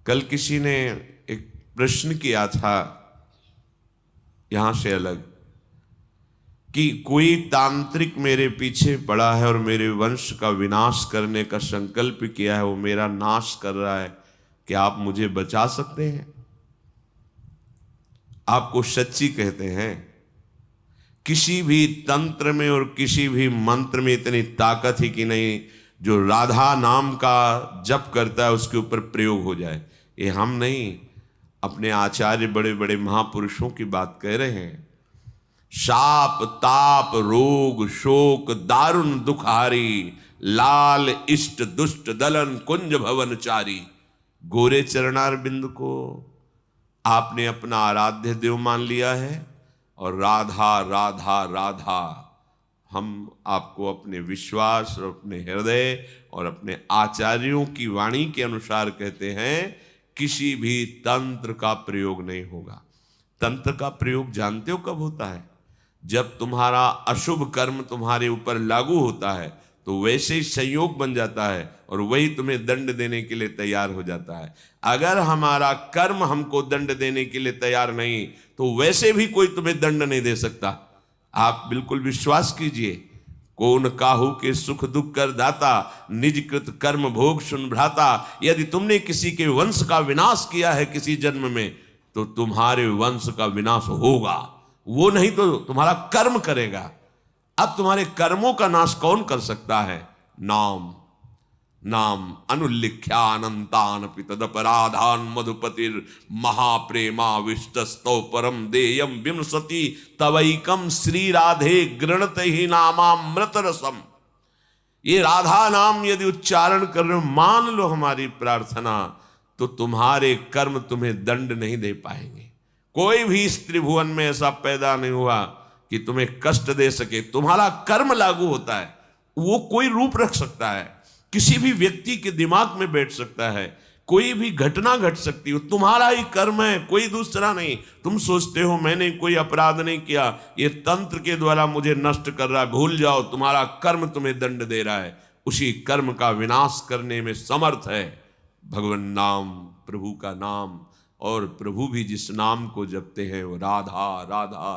कल किसी ने एक प्रश्न किया था यहां से अलग कि कोई तांत्रिक मेरे पीछे पड़ा है और मेरे वंश का विनाश करने का संकल्प किया है, वो मेरा नाश कर रहा है, क्या आप मुझे बचा सकते हैं? आपको सच्ची कहते हैं, किसी भी तंत्र में और किसी भी मंत्र में इतनी ताकत ही कि नहीं जो राधा नाम का जप करता है उसके ऊपर प्रयोग हो जाए। ये हम नहीं, अपने आचार्य बड़े बड़े महापुरुषों की बात कह रहे हैं। शाप ताप रोग शोक दारुण दुखारी, लाल इष्ट दुष्ट दलन कुंज भवन चारी। गोरे चरणार बिंद को आपने अपना आराध्य देव मान लिया है और राधा राधा राधा हम आपको अपने विश्वास और अपने हृदय और अपने आचार्यों की वाणी के अनुसार कहते हैं, किसी भी तंत्र का प्रयोग नहीं होगा। तंत्र का प्रयोग जानते हो कब होता है? जब तुम्हारा अशुभ कर्म तुम्हारे ऊपर लागू होता है तो वैसे ही संयोग बन जाता है और वही तुम्हें दंड देने के लिए तैयार हो जाता है। अगर हमारा कर्म हमको दंड देने के लिए तैयार नहीं तो वैसे भी कोई तुम्हें दंड नहीं दे सकता। आप बिल्कुल विश्वास कीजिए, कौन काहू के सुख दुख कर दाता, निज कृत कर्म भोग सुन भ्राता। यदि तुमने किसी के वंश का विनाश किया है किसी जन्म में तो तुम्हारे वंश का विनाश होगा, वो नहीं तो तुम्हारा कर्म करेगा। अब तुम्हारे कर्मों का नाश कौन कर सकता है? नाम नाम अनुल्लिख्यानंतान तदपराधान मधुपतिर महाप्रेमा विष्टस्तो परम देयम विमसति तवैकम श्री राधे गृणत ही नामामृत रसम। ये राधा नाम यदि उच्चारण कर रहे हो, मान लो हमारी प्रार्थना, तो तुम्हारे कर्म तुम्हें दंड नहीं दे पाएंगे। कोई भी इस त्रिभुवन में ऐसा पैदा नहीं हुआ कि तुम्हें कष्ट दे सके। तुम्हारा कर्म लागू होता है, वो कोई रूप रख सकता है, किसी भी व्यक्ति के दिमाग में बैठ सकता है, कोई भी घटना घट सकती है, तुम्हारा ही कर्म है, कोई दूसरा नहीं। तुम सोचते हो मैंने कोई अपराध नहीं किया, ये तंत्र के द्वारा मुझे नष्ट कर रहा है, भूल जाओ, तुम्हारा कर्म तुम्हें दंड दे रहा है। उसी कर्म का विनाश करने में समर्थ है भगवान नाम, प्रभु का नाम। और प्रभु भी जिस नाम को जपते हैं वो राधा राधा